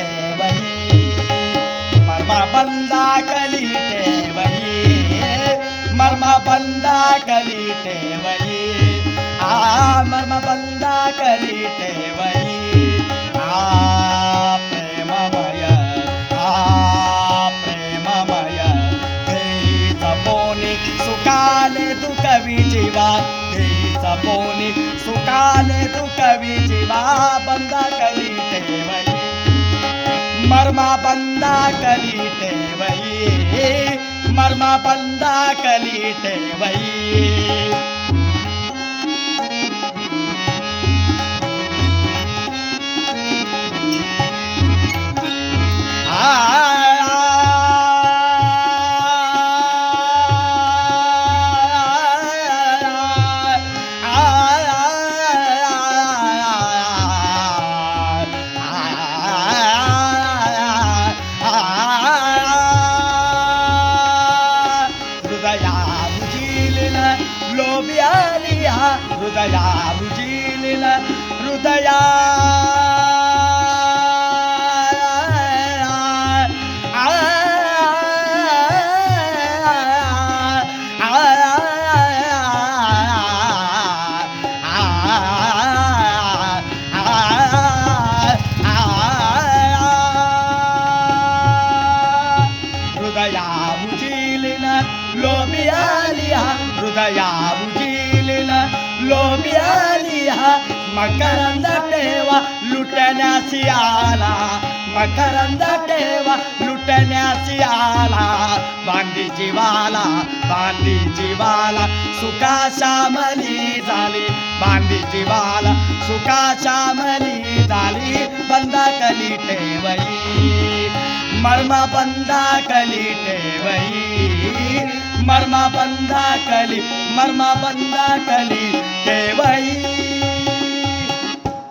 ठेवई मर्मा बंदा कली ठेवई मर्मा बंदा कली ठेवई मर्मा बंदा कली ठेवई प्रेममय प्रेममय पोनी सुखाले दुःखवी जीवा पोनी सुखाले दुःखवी जीवा बंदा कली ठेवई मर्मा बंदा कली ठेवई मर्मा बंदा कली ठेवई हृदया रुजिलेल हृदया हृदया रुजिलेल लोबियालिया हृदया रुजिलेल लोबियालिया मकरंद टेवा लुटण्यासी आला मकरंद टेवा लुटण्यासी आला बांधी जीवाला सुखा श्यामली झाली बांधी जीवाला सुखा श्यामली झाली बंदा कली ठेवई मर्मा बंदा कली ठेवई मर्मा बंदा कली ठेवई